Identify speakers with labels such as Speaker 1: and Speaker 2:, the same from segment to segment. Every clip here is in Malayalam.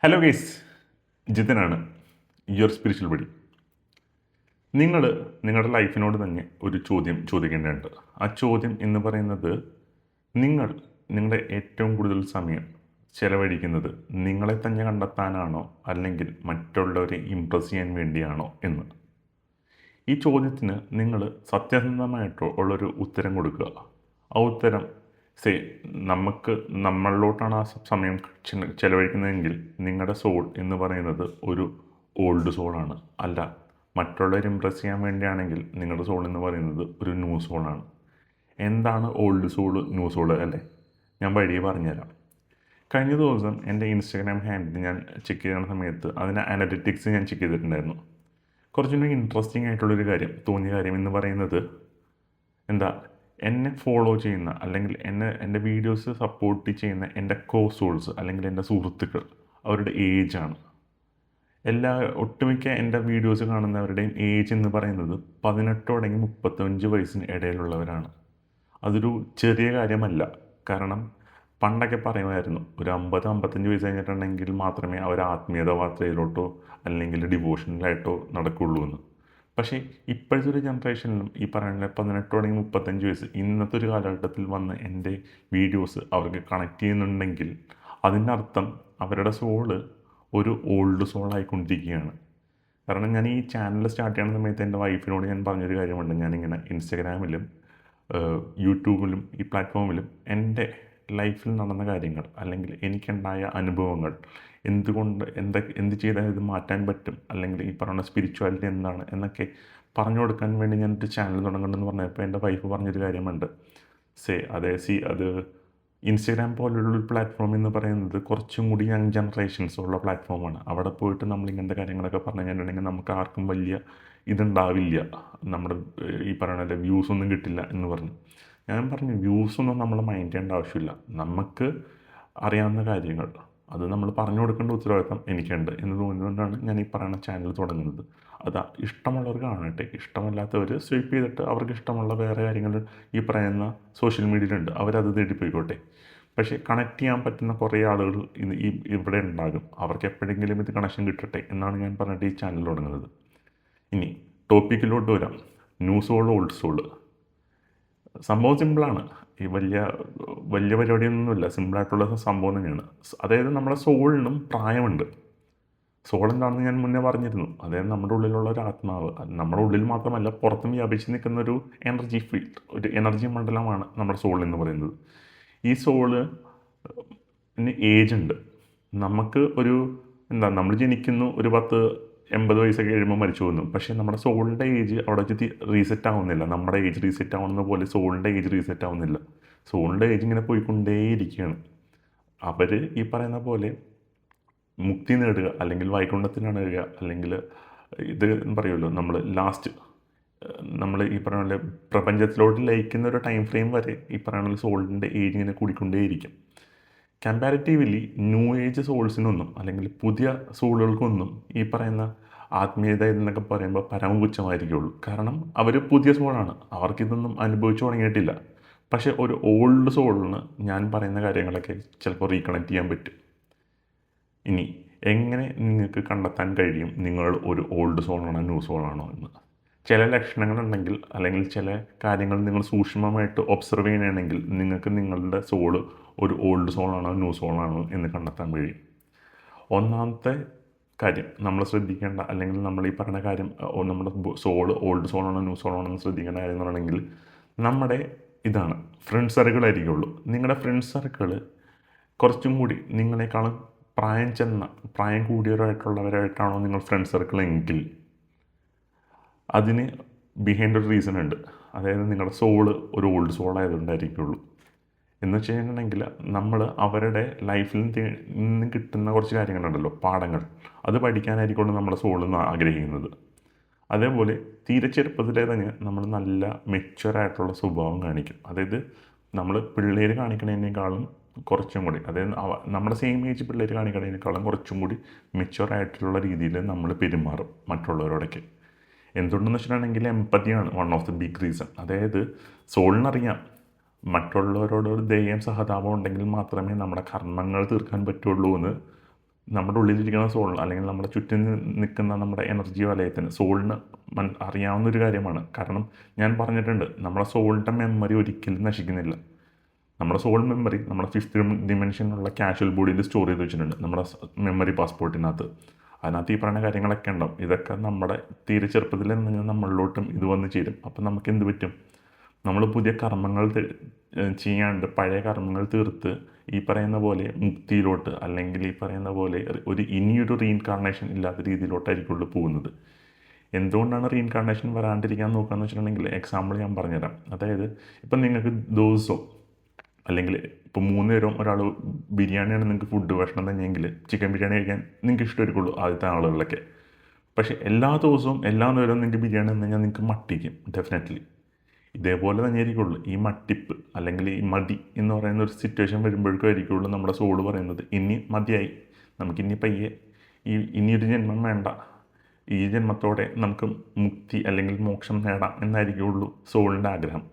Speaker 1: ഹലോ ഗൈസ്, ജിതനാണ്, യുവർ സ്പിരിച്വൽ ബഡി. നിങ്ങളുടെ ലൈഫിനോട് തന്നെ ഒരു ചോദ്യം ചോദിക്കേണ്ടതുണ്ട്. ആ ചോദ്യം എന്ന് പറയുന്നത്, നിങ്ങളുടെ ഏറ്റവും കൂടുതൽ സമയം ചെലവഴിക്കുന്നത് നിങ്ങളെ തന്നെ കണ്ടെത്താനാണോ അല്ലെങ്കിൽ മറ്റുള്ളവരെ ഇമ്പ്രസ് ചെയ്യാൻ വേണ്ടിയാണോ എന്ന്. ഈ ചോദ്യത്തിന് നിങ്ങൾ സത്യസന്ധമായിട്ടോ ഉള്ളൊരു ഉത്തരം കൊടുക്കുക. ആ ഉത്തരം നമ്മളിലോട്ടാണ് ആ സമയം ചെലവഴിക്കുന്നതെങ്കിൽ നിങ്ങളുടെ സോൾ എന്ന് പറയുന്നത് ഒരു ഓൾഡ് സോളാണ്. അല്ല, മറ്റുള്ളവരെ ഇമ്പ്രസ് ചെയ്യാൻ വേണ്ടിയാണെങ്കിൽ നിങ്ങളുടെ സോൾ എന്ന് പറയുന്നത് ഒരു ന്യൂ സോളാണ്. എന്താണ് ഓൾഡ് സോള്, ന്യൂ സോള് അല്ലേ? ഞാൻ വഴിയെ പറഞ്ഞുതരാം. കഴിഞ്ഞ ദിവസം എൻ്റെ ഇൻസ്റ്റാഗ്രാം ഹാൻഡിൽ ഞാൻ ചെക്ക് ചെയ്യുന്ന സമയത്ത് അതിന് അനലിറ്റിക്സ് ഞാൻ ചെക്ക് ചെയ്തിട്ടുണ്ടായിരുന്നു. കുറച്ചുകൂടി ഇൻട്രസ്റ്റിംഗ് ആയിട്ടുള്ളൊരു തോന്നിയ കാര്യം എന്ന് പറയുന്നത് എന്നെ ഫോളോ ചെയ്യുന്ന അല്ലെങ്കിൽ എൻ്റെ വീഡിയോസ് സപ്പോർട്ട് ചെയ്യുന്ന എൻ്റെ കോസോൾസ് അല്ലെങ്കിൽ എൻ്റെ സുഹൃത്തുക്കൾ, അവരുടെ ഏജാണ്. ഒട്ടുമിക്ക എൻ്റെ വീഡിയോസ് കാണുന്നവരുടെയും ഏജ് എന്ന് പറയുന്നത് 18 തുടങ്ങി 35 വയസ്സിന് ഇടയിലുള്ളവരാണ്. അതൊരു ചെറിയ കാര്യമല്ല. കാരണം പണ്ടൊക്കെ പറയുമായിരുന്നു, ഒരു 50-55 വയസ്സ് കഴിഞ്ഞിട്ടുണ്ടെങ്കിൽ മാത്രമേ അവർ ആത്മീയത വാർത്തയിലോട്ടോ അല്ലെങ്കിൽ ഡിവോഷണലായിട്ടോ നടക്കുകയുള്ളൂ എന്ന്. പക്ഷേ ഇപ്പോഴത്തെ ഒരു ജനറേഷനിലും ഈ പറയുന്ന 18 തുടങ്ങി 35 വയസ്സ് ഇന്നത്തെ ഒരു കാലഘട്ടത്തിൽ വന്ന് എൻ്റെ വീഡിയോസ് അവർക്ക് കണക്ട് ചെയ്യുന്നുണ്ടെങ്കിൽ അതിൻ്റെ അർത്ഥം അവരുടെ സോള് ഒരു ഓൾഡ് സോളായിക്കൊണ്ടിരിക്കുകയാണ്. കാരണം ഞാൻ ഈ ചാനൽ സ്റ്റാർട്ട് ചെയ്യുന്ന സമയത്ത് എൻ്റെ വൈഫിനോട് ഞാൻ പറഞ്ഞൊരു കാര്യമുണ്ട്. ഞാനിങ്ങനെ ഇൻസ്റ്റഗ്രാമിലും യൂട്യൂബിലും ഈ പ്ലാറ്റ്ഫോമിലും എൻ്റെ ലൈഫിൽ നടന്ന കാര്യങ്ങൾ അല്ലെങ്കിൽ എനിക്കുണ്ടായ അനുഭവങ്ങൾ, എന്ത് ചെയ്താൽ ഇത് മാറ്റാൻ പറ്റും, അല്ലെങ്കിൽ ഈ പറയുന്ന സ്പിരിച്വാലിറ്റി എന്താണ് എന്നൊക്കെ പറഞ്ഞു കൊടുക്കാൻ വേണ്ടി ഞാനൊരു ചാനൽ തുടങ്ങണമെന്ന് പറഞ്ഞപ്പോൾ എൻ്റെ വൈഫ് പറഞ്ഞൊരു കാര്യമുണ്ട്. അത് ഇൻസ്റ്റഗ്രാം പോലുള്ളൊരു പ്ലാറ്റ്ഫോം എന്ന് പറയുന്നത് കുറച്ചും കൂടി യങ് ജനറേഷൻസ് ഉള്ള പ്ലാറ്റ്ഫോമാണ്. അവിടെ പോയിട്ട് നമ്മൾ ഇങ്ങനത്തെ കാര്യങ്ങളൊക്കെ പറഞ്ഞു കഴിഞ്ഞിട്ടുണ്ടെങ്കിൽ നമുക്ക് ആർക്കും വലിയ ഇതുണ്ടാവില്ല, നമ്മുടെ ഈ പറയുന്ന വ്യൂസൊന്നും കിട്ടില്ല എന്ന് പറഞ്ഞു. ഞാൻ പറഞ്ഞു, വ്യൂസൊന്നും നമ്മൾ മൈൻഡ് ചെയ്യേണ്ട ആവശ്യമില്ല. നമുക്ക് അറിയാവുന്ന കാര്യങ്ങൾ അത് നമ്മൾ പറഞ്ഞു കൊടുക്കേണ്ട ഉത്തരവാദിത്തം എനിക്കുണ്ട് എന്ന് തോന്നിയതുകൊണ്ടാണ് ഞാൻ ഈ പറയുന്ന ചാനൽ തുടങ്ങുന്നത്. ഇഷ്ടമുള്ളവർ കാണട്ടെ, ഇഷ്ടമല്ലാത്തവർ സ്വൈപ്പ് ചെയ്തിട്ട് അവർക്ക് ഇഷ്ടമുള്ള വേറെ കാര്യങ്ങൾ ഈ പറയുന്ന സോഷ്യൽ മീഡിയയിലുണ്ട്, അവരത് തേടിപ്പോയിക്കോട്ടെ. പക്ഷേ കണക്ട് ചെയ്യാൻ പറ്റുന്ന കുറേ ആളുകൾ ഇവിടെ ഉണ്ടാകും. അവർക്ക് എപ്പോഴെങ്കിലും ഇത് കണക്ഷൻ കിട്ടട്ടെ എന്നാണ് ഞാൻ പറഞ്ഞിട്ട് ഈ ചാനൽ തുടങ്ങുന്നത്. ഇനി ടോപ്പിക്കിലോട്ട് വരാം. New soul, old soul. സംഭവം സിമ്പിളാണ്. ഈ വലിയ പരിപാടിയൊന്നുമില്ല, സിമ്പിളായിട്ടുള്ള സംഭവം തന്നെയാണ്. അതായത് നമ്മുടെ സോളിനും പ്രായമുണ്ട്. സോൾ എന്താണെന്ന് ഞാൻ മുന്നേ പറഞ്ഞിരുന്നു. അതായത് നമ്മുടെ ഉള്ളിലുള്ള ഒരു ആത്മാവ്, നമ്മുടെ ഉള്ളിൽ മാത്രമല്ല പുറത്തും വ്യാപിച്ച് നിൽക്കുന്ന ഒരു എനർജി ഫീൽഡ്, ഒരു എനർജി മണ്ഡലമാണ് നമ്മുടെ സോൾ എന്ന് പറയുന്നത്. ഈ സോള് ഏജ് ഉണ്ട്. നമുക്ക് നമ്മൾ ജനിക്കുന്നു, ഒരു 80 വയസ്സൊക്കെ കഴിയുമ്പോൾ മരിച്ചു പോകുന്നു. പക്ഷേ നമ്മുടെ സോളിൻ്റെ ഏജ് അവിടെ വെച്ച് റീസെറ്റ് ആവുന്നില്ല. നമ്മുടെ ഏജ് റീസെറ്റ് ആവുന്ന പോലെ സോളിൻ്റെ ഏജ് റീസെറ്റ് ആവുന്നില്ല. സോളിൻ്റെ ഏജ് ഇങ്ങനെ പോയിക്കൊണ്ടേയിരിക്കുകയാണ്. അവർ ഈ പറയുന്ന പോലെ മുക്തി നേടുക അല്ലെങ്കിൽ വൈകുണ്ഠത്തിനണുക, അല്ലെങ്കിൽ ഇത് പറയുമല്ലോ നമ്മൾ ഈ പറയുന്ന പോലെ പ്രപഞ്ചത്തിലോട്ട് ലയിക്കുന്ന ഒരു ടൈം ഫ്രെയിം വരെ ഈ പറയുന്ന സോളിൻ്റെ ഏജ് ഇങ്ങനെ കൂടിക്കൊണ്ടേയിരിക്കും. കമ്പാരിറ്റീവ്ലി ന്യൂ ഏജ് സോൾസിനൊന്നും അല്ലെങ്കിൽ പുതിയ സോളുകൾക്കൊന്നും ഈ പറയുന്ന ആത്മീയത എന്നൊക്കെ പറയുമ്പോൾ പരമപുച്ഛമായിരിക്കുള്ളൂ. കാരണം അവർ പുതിയ സോളാണ്, അവർക്കിതൊന്നും അനുഭവിച്ചു തുടങ്ങിയിട്ടില്ല. പക്ഷേ ഒരു ഓൾഡ് സോളിന് ഞാൻ പറയുന്ന കാര്യങ്ങളൊക്കെ ചിലപ്പോൾ റീകണക്ട് ചെയ്യാൻ പറ്റും. ഇനി എങ്ങനെ നിങ്ങൾക്ക് കണ്ടെത്താൻ കഴിയും നിങ്ങൾ ഒരു ഓൾഡ് സോളാണോ ന്യൂ സോളാണോ എന്ന്? ചില ലക്ഷണങ്ങളുണ്ടെങ്കിൽ അല്ലെങ്കിൽ ചില കാര്യങ്ങൾ നിങ്ങൾ സൂക്ഷ്മമായിട്ട് ഒബ്സർവ് ചെയ്യണമെങ്കിൽ നിങ്ങൾക്ക് നിങ്ങളുടെ സോള് ഒരു ഓൾഡ് സോളാണോ ന്യൂ സോളാണോ എന്ന് കണ്ടെത്താൻ കഴിയും. ഒന്നാമത്തെ കാര്യം നമ്മൾ ശ്രദ്ധിക്കേണ്ട, അല്ലെങ്കിൽ നമ്മൾ ഈ പറഞ്ഞ കാര്യം, നമ്മുടെ സോള് ഓൾഡ് സോളാണോ ന്യൂ സോളാണോ എന്ന് ശ്രദ്ധിക്കേണ്ട കാര്യം എന്ന് പറയുകയാണെങ്കിൽ നമ്മുടെ ഫ്രണ്ട് സർക്കിൾ ആയിരിക്കുള്ളൂ. നിങ്ങളുടെ ഫ്രണ്ട് സർക്കിൾ കുറച്ചും കൂടി നിങ്ങളെക്കാളും പ്രായം കൂടിയവരായിട്ടുള്ളവരായിട്ടാണോ നിങ്ങൾ ഫ്രണ്ട് സർക്കിൾ എങ്കിൽ അതിന് ബിഹൈൻഡ് ഒരു റീസൺ ഉണ്ട്. അതായത് നിങ്ങളുടെ സോള് ഒരു ഓൾഡ് സോൾ ആയതുകൊണ്ടായിരിക്കുള്ളൂ. എന്ന് വെച്ച് കഴിഞ്ഞിട്ടുണ്ടെങ്കിൽ നമ്മൾ അവരുടെ ലൈഫിൽ നിന്ന് കിട്ടുന്ന കുറച്ച് കാര്യങ്ങളുണ്ടല്ലോ, പാഠങ്ങൾ, അത് പഠിക്കാനായിരിക്കുള്ളൂ നമ്മുടെ സോളിൽ നിന്ന് ആഗ്രഹിക്കുന്നത്. അതേപോലെ തീരെ ചെറുപ്പത്തിലേ തന്നെ നമ്മൾ നല്ല മെച്വറായിട്ടുള്ള സ്വഭാവം കാണിക്കും. അതായത് നമ്മൾ പിള്ളേർ കാണിക്കുന്നതിനേക്കാളും കുറച്ചും കൂടി, അതായത് നമ്മുടെ സെയിം ഏജ് പിള്ളേർ കാണിക്കുന്നതിനേക്കാളും കുറച്ചും കൂടി മെച്വറായിട്ടുള്ള രീതിയിൽ നമ്മൾ പെരുമാറും മറ്റുള്ളവരോടൊക്കെ. എന്തുകൊണ്ടെന്ന് വെച്ചിട്ടുണ്ടെങ്കിൽ എമ്പതിയാണ് one of the big reason. അതായത് സോളിനറിയാം മറ്റുള്ളവരോട് ദയയും സഹതാപം ഉണ്ടെങ്കിൽ മാത്രമേ നമ്മുടെ കർമ്മങ്ങൾ തീർക്കാൻ പറ്റുള്ളൂ എന്ന് നമ്മുടെ ഉള്ളിലിരിക്കുന്ന സോൾ അല്ലെങ്കിൽ നമ്മുടെ ചുറ്റും നിൽക്കുന്ന നമ്മുടെ എനർജി വലയത്തിന് സോളിന് അറിയാവുന്ന ഒരു കാര്യമാണ്. കാരണം ഞാൻ പറഞ്ഞിട്ടുണ്ട്, നമ്മുടെ സോളിൻ്റെ മെമ്മറി ഒരിക്കലും നശിക്കുന്നില്ല. നമ്മുടെ സോൾ മെമ്മറി നമ്മുടെ ഫിഫ്ത്ത് ഡിമെൻഷനിലുള്ള കാഷ്വൽ ബോഡിയിൽ സ്റ്റോർ ചെയ്ത് വെച്ചിട്ടുണ്ട്, നമ്മുടെ മെമ്മറി പാസ്പോർട്ടിനകത്ത്. അതിനകത്ത് ഈ പറയുന്ന കാര്യങ്ങളൊക്കെ ഉണ്ടാവും. ഇതൊക്കെ നമ്മുടെ തീരെ ചെറുപ്പത്തിൽ നിന്ന് നമ്മളിലോട്ടും ഇത് വന്ന് ചേരും. അപ്പം നമുക്ക് എന്ത് പറ്റും? നമ്മൾ പുതിയ കർമ്മങ്ങൾ ചെയ്യാണ്ട് പഴയ കർമ്മങ്ങൾ തീർത്ത് ഈ പറയുന്ന പോലെ മുക്തിയിലോട്ട്, അല്ലെങ്കിൽ ഈ പറയുന്ന പോലെ ഇനിയൊരു റീഇൻകാർണേഷൻ ഇല്ലാത്ത രീതിയിലോട്ടായിരിക്കുള്ളൂ പോകുന്നത്. എന്തുകൊണ്ടാണ് റീഇൻകാർണേഷൻ വരാണ്ടിരിക്കാൻ നോക്കുകയെന്ന് വെച്ചിട്ടുണ്ടെങ്കിൽ എക്സാമ്പിൾ ഞാൻ പറഞ്ഞുതരാം. അതായത് ഇപ്പം നിങ്ങൾക്ക് ദിവസവും അല്ലെങ്കിൽ ഇപ്പോൾ 3 നേരവും ഒരാൾ ബിരിയാണിയാണ് നിങ്ങൾക്ക് ഫുഡ് ഭക്ഷണം തന്നെയെങ്കിൽ ചിക്കൻ ബിരിയാണി കഴിക്കാൻ നിങ്ങൾക്ക് ഇഷ്ടമായിരിക്കുള്ളൂ ആദ്യത്തെ ആളുകളിലൊക്കെ. പക്ഷേ എല്ലാ ദിവസവും എല്ലാ നേരവും നിങ്ങൾക്ക് ബിരിയാണി തന്നു കഴിഞ്ഞാൽ നിങ്ങൾക്ക് മട്ടിക്കും ഡെഫിനറ്റ്ലി. ഇതേപോലെ തന്നെ ആയിരിക്കുള്ളൂ ഈ മട്ടിപ്പ് അല്ലെങ്കിൽ ഈ മടി എന്ന് പറയുന്ന ഒരു സിറ്റുവേഷൻ വരുമ്പോഴേക്കും ആയിരിക്കുള്ളൂ നമ്മുടെ സോള് പറയുന്നത് ഇനി മതിയായി, നമുക്കിനി പയ്യെ ഇനിയൊരു ജന്മം വേണ്ട, ഈ ജന്മത്തോടെ നമുക്ക് മുക്തി അല്ലെങ്കിൽ മോക്ഷം നേടാം എന്നായിരിക്കുള്ളൂ സോളിൻ്റെ ആഗ്രഹം.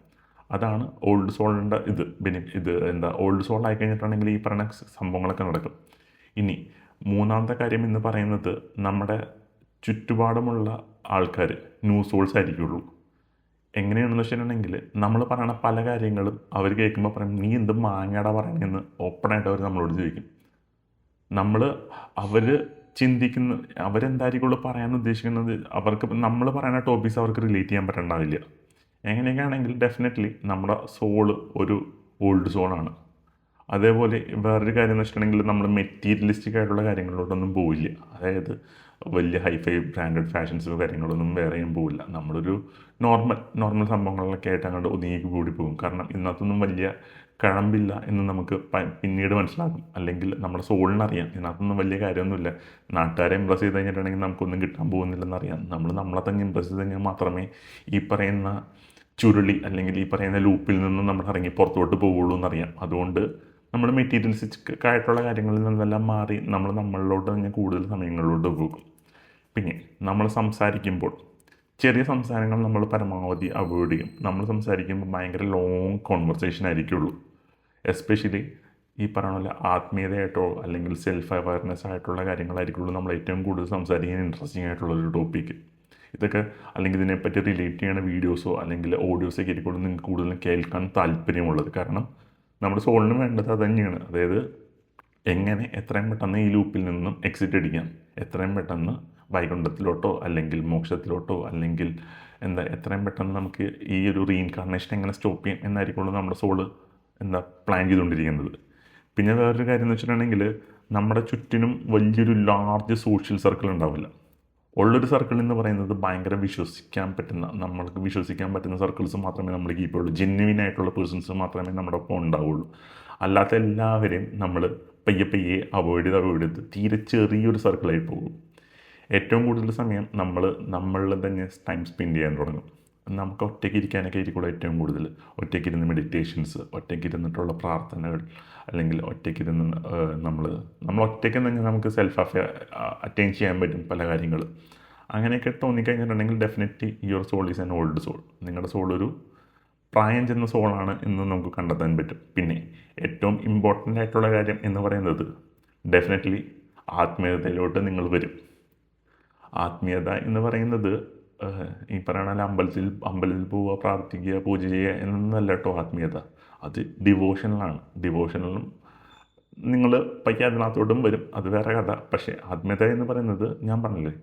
Speaker 1: അതാണ് ഓൾഡ് സോളിൻ്റെ ഓൾഡ് സോൾ ആയി കഴിഞ്ഞിട്ടുണ്ടെങ്കിൽ ഈ പറയുന്ന സംഭവങ്ങളൊക്കെ നടക്കും. ഇനി മൂന്നാമത്തെ കാര്യം എന്ന് പറയുന്നത്, നമ്മുടെ ചുറ്റുപാടുമുള്ള ആൾക്കാർ ന്യൂ സോൾസ് ആയിരിക്കുള്ളൂ. എങ്ങനെയാണെന്ന് വെച്ചിട്ടുണ്ടെങ്കിൽ നമ്മൾ പറയുന്ന പല കാര്യങ്ങളും അവർ കേൾക്കുമ്പോൾ പറയും, നീ എന്ത് മാങ്ങാടാ പറയണമെന്ന് ഓപ്പണായിട്ട് അവർ നമ്മളോട് ചോദിക്കും. അവർ ചിന്തിക്കുന്ന അവരെന്തായിരിക്കുള്ളൂ പറയാൻ ഉദ്ദേശിക്കുന്നത്, അവർക്ക് നമ്മൾ പറയുന്ന ടോപ്പിക്സ് അവർക്ക് റിലേറ്റ് ചെയ്യാൻ പറ്റണ്ടാവില്ല. എങ്ങനെയൊക്കെയാണെങ്കിൽ ഡെഫിനറ്റ്ലി നമ്മുടെ സോള് ഒരു ഓൾഡ് സോളാണ്. അതേപോലെ വേറൊരു കാര്യം എന്ന് വെച്ചിട്ടുണ്ടെങ്കിൽ നമ്മൾ മെറ്റീരിയലിസ്റ്റിക് ആയിട്ടുള്ള കാര്യങ്ങളിലോട്ടൊന്നും പോവില്ല. അതായത് വലിയ ഹൈഫൈ ബ്രാൻഡഡ് ഫാഷൻസ് കാര്യങ്ങളൊന്നും വേറെയും പോവില്ല. നമ്മളൊരു നോർമൽ സംഭവങ്ങളിലൊക്കെ ആയിട്ട് അങ്ങോട്ട് ഒതുങ്ങി കൂടി പോകും. കാരണം ഇതിനകത്തൊന്നും വലിയ കഴമ്പില്ല എന്ന് നമുക്ക് പിന്നീട് മനസ്സിലാക്കും. അല്ലെങ്കിൽ നമ്മുടെ സോളിനറിയാം ഇതിനകത്തൊന്നും വലിയ കാര്യമൊന്നുമില്ല, നാട്ടുകാരെ ഇമ്പ്രസ് ചെയ്ത് കഴിഞ്ഞിട്ടുണ്ടെങ്കിൽ നമുക്കൊന്നും കിട്ടാൻ പോകുന്നില്ലെന്നറിയാം. നമ്മളെ തന്നെ ഇമ്പ്രസ് ചെയ്ത് കഴിഞ്ഞാൽ മാത്രമേ ഈ പറയുന്ന ചുരുളി അല്ലെങ്കിൽ ഈ പറയുന്ന ലൂപ്പിൽ നിന്നും നമ്മൾ ഇറങ്ങി പുറത്തോട്ട് പോവുള്ളൂ എന്നറിയാം. അതുകൊണ്ട് നമ്മൾ മെറ്റീരിയലിസ്റ്റിക് ആയിട്ടുള്ള കാര്യങ്ങളിൽ നിന്നെല്ലാം മാറി നമ്മളിലോട്ട് തന്നെ കൂടുതൽ സമയങ്ങളിലോട്ട് പോകും. പിന്നെ നമ്മൾ സംസാരിക്കുമ്പോൾ ചെറിയ സംസാരങ്ങൾ നമ്മൾ പരമാവധി അവോയ്ഡ് ചെയ്യും. നമ്മൾ സംസാരിക്കുമ്പോൾ ഭയങ്കര ലോങ് കോൺവെർസേഷൻ ആയിരിക്കുള്ളൂ. എസ്പെഷ്യലി ഈ പറയുന്ന പോലെ ആത്മീയതയായിട്ടോ അല്ലെങ്കിൽ സെൽഫ് അവയർനെസ് ആയിട്ടുള്ള കാര്യങ്ങളായിരിക്കുള്ളൂ നമ്മൾ ഏറ്റവും കൂടുതൽ സംസാരിക്കാൻ ഇൻട്രസ്റ്റിംഗ് ആയിട്ടുള്ളൊരു ടോപ്പിക്ക്. ഇതൊക്കെ അല്ലെങ്കിൽ ഇതിനെപ്പറ്റി റിലേറ്റ് ചെയ്യുന്ന വീഡിയോസോ അല്ലെങ്കിൽ ഓഡിയോസൊക്കെ ആയിരിക്കുള്ളൂ നിങ്ങൾക്ക് കൂടുതലും കേൾക്കാൻ താല്പര്യമുള്ളത്. കാരണം നമ്മുടെ സോളിന് വേണ്ടത് അത് തന്നെയാണ്. അതായത് എങ്ങനെ എത്രയും പെട്ടെന്ന് ഈ ലൂപ്പിൽ നിന്നും എക്സിറ്റ് അടിക്കാം, എത്രയും പെട്ടെന്ന് വൈകുണ്ഠത്തിലോട്ടോ അല്ലെങ്കിൽ മോക്ഷത്തിലോട്ടോ അല്ലെങ്കിൽ എത്രയും പെട്ടെന്ന് നമുക്ക് ഈ ഒരു റീഇൻകാർണേഷൻ എങ്ങനെ സ്റ്റോപ്പ് ചെയ്യാം എന്നായിരിക്കുള്ളൂ നമ്മുടെ സോള് പ്ലാൻ ചെയ്തുകൊണ്ടിരിക്കുന്നത്. പിന്നെ വേറൊരു കാര്യം എന്ന് വെച്ചിട്ടുണ്ടെങ്കിൽ നമ്മുടെ ചുറ്റിനും വലിയൊരു ലാർജ് സോഷ്യൽ സർക്കിൾ ഉണ്ടാവില്ല. ഉള്ളൊരു സർക്കിൾ എന്ന് പറയുന്നത് ഭയങ്കര നമ്മൾക്ക് വിശ്വസിക്കാൻ പറ്റുന്ന സർക്കിൾസ് മാത്രമേ നമ്മൾ കീപ്പ് ചെയ്യുള്ളൂ. ജെന്യുവിൻ ആയിട്ടുള്ള പേഴ്സൺസ് മാത്രമേ നമ്മുടെ ഒപ്പം ഉണ്ടാവുള്ളൂ. അല്ലാത്ത എല്ലാവരെയും നമ്മൾ പയ്യെ അവോയ്ഡ് ചെയ്ത് തീരെ ചെറിയൊരു സർക്കിളായി പോകും. ഏറ്റവും കൂടുതൽ സമയം നമ്മളിൽ തന്നെ ടൈം സ്പെൻഡ് ചെയ്യാൻ തുടങ്ങും. നമുക്ക് ഒറ്റയ്ക്ക് ഇരിക്കാനൊക്കെ ആയിരിക്കുള്ളൂ ഏറ്റവും കൂടുതൽ. ഒറ്റയ്ക്കിരുന്ന് മെഡിറ്റേഷൻസ്, ഒറ്റയ്ക്കിരുന്നിട്ടുള്ള പ്രാർത്ഥനകൾ, അല്ലെങ്കിൽ ഒറ്റയ്ക്കിരുന്ന് നമ്മൾ ഒറ്റയ്ക്ക് തന്നെ നമുക്ക് സെൽഫ് അറ്റൈൻ ചെയ്യാൻ പറ്റും പല കാര്യങ്ങൾ. അങ്ങനെയൊക്കെ തോന്നിക്കഴിഞ്ഞിട്ടുണ്ടെങ്കിൽ definitely your soul is an old soul. നിങ്ങളുടെ സോൾ ഒരു പ്രായം ചെന്ന സോളാണ് എന്ന് നമുക്ക് കണ്ടെത്താൻ പറ്റും. പിന്നെ ഏറ്റവും ഇമ്പോർട്ടൻ്റ് ആയിട്ടുള്ള കാര്യം എന്ന് പറയുന്നത് ഡെഫിനറ്റ്ലി ആത്മീയതയിലോട്ട് നിങ്ങൾ വരും. ആത്മീയത എന്ന് പറയുന്നത് ഈ പറയുന്ന അമ്പലത്തിൽ പോവുക, പ്രാർത്ഥിക്കുക, പൂജ ചെയ്യുക എന്നല്ല കേട്ടോ ആത്മീയത. അത് ഡിവോഷണലാണ്. ഡിവോഷണലും നിങ്ങൾ പയ്യെ അതിനകത്തോട്ടും വരും, അത് വേറെ കഥ. പക്ഷേ ആത്മീയത എന്ന് പറയുന്നത് ഞാൻ പറഞ്ഞില്ലേ,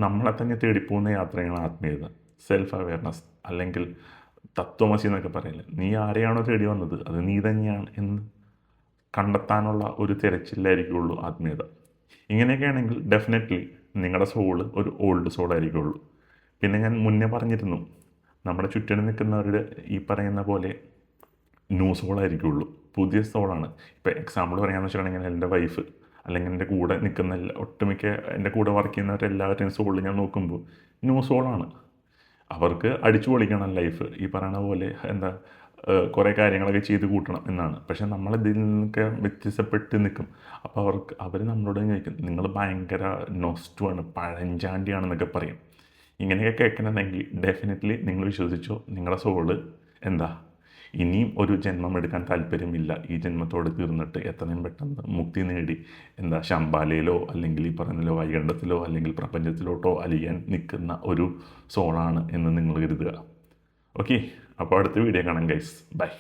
Speaker 1: നമ്മളെ തന്നെ തേടിപ്പോകുന്ന യാത്രയാണ് ആത്മീയത. സെൽഫ് അവെയർനെസ് അല്ലെങ്കിൽ തത്വമസി എന്നൊക്കെ പറയില്ലേ, നീ ആരെയാണോ തേടി വന്നത് അത് നീ തന്നെയാണ് എന്ന് കണ്ടെത്താനുള്ള ഒരു തിരച്ചിലായിരിക്കുള്ളൂ ആത്മീയത. ഇങ്ങനെയൊക്കെ ആണെങ്കിൽ ഡെഫിനറ്റ്ലി നിങ്ങളുടെ സോള് ഒരു ഓൾഡ് സോളായിരിക്കുള്ളൂ. പിന്നെ ഞാൻ മുന്നേ പറഞ്ഞിരുന്നു, നമ്മുടെ ചുറ്റിനും നിൽക്കുന്നവരുടെ ഈ പറയുന്ന പോലെ ന്യൂ സോളായിരിക്കുള്ളൂ, പുതിയ സോളാണ്. ഇപ്പോൾ എക്സാമ്പിൾ പറയാമെന്ന് വെച്ചിട്ടുണ്ടെങ്കിൽ എൻ്റെ വൈഫ് അല്ലെങ്കിൽ എൻ്റെ കൂടെ നിൽക്കുന്ന ഒട്ടുമിക്ക എൻ്റെ കൂടെ വർക്ക് ചെയ്യുന്നവരെല്ലാവരുടെയും സോള് ഞാൻ നോക്കുമ്പോൾ ന്യൂ സോളാണ്. അവർക്ക് അടിച്ചു പൊളിക്കണം ലൈഫ്, ഈ പറയുന്ന പോലെ കുറേ കാര്യങ്ങളൊക്കെ ചെയ്ത് കൂട്ടണം എന്നാണ്. പക്ഷെ നമ്മളിതിൽ നിന്നൊക്കെ വ്യത്യസ്തപ്പെട്ട് നിൽക്കും. അപ്പോൾ അവർ നമ്മളോട് ചോദിക്കും, നിങ്ങൾ ഭയങ്കര നൊസ്റ്റുമാണ്, പഴഞ്ചാണ്ടിയാണെന്നൊക്കെ പറയും. ഇങ്ങനെയൊക്കെ കേൾക്കണമെങ്കിൽ ഡെഫിനറ്റ്ലി നിങ്ങൾ വിശ്വസിച്ചോ, നിങ്ങളുടെ സോള് ഇനിയും ഒരു ജന്മം എടുക്കാൻ താല്പര്യമില്ല, ഈ ജന്മത്തോട് തീർന്നിട്ട് എത്രയും പെട്ടെന്ന് മുക്തി നേടി ശമ്പാലയിലോ അല്ലെങ്കിൽ ഈ പറയുന്ന വൈകണ്ഠത്തിലോ അല്ലെങ്കിൽ പ്രപഞ്ചത്തിലോട്ടോ അലിയാൻ നിൽക്കുന്ന ഒരു സോളാണ് എന്ന് നിങ്ങൾ കരുതുക. ഓക്കെ, അപ്പോൾ അടുത്ത വീഡിയോ കാണാം ഗൈസ്, ബൈ.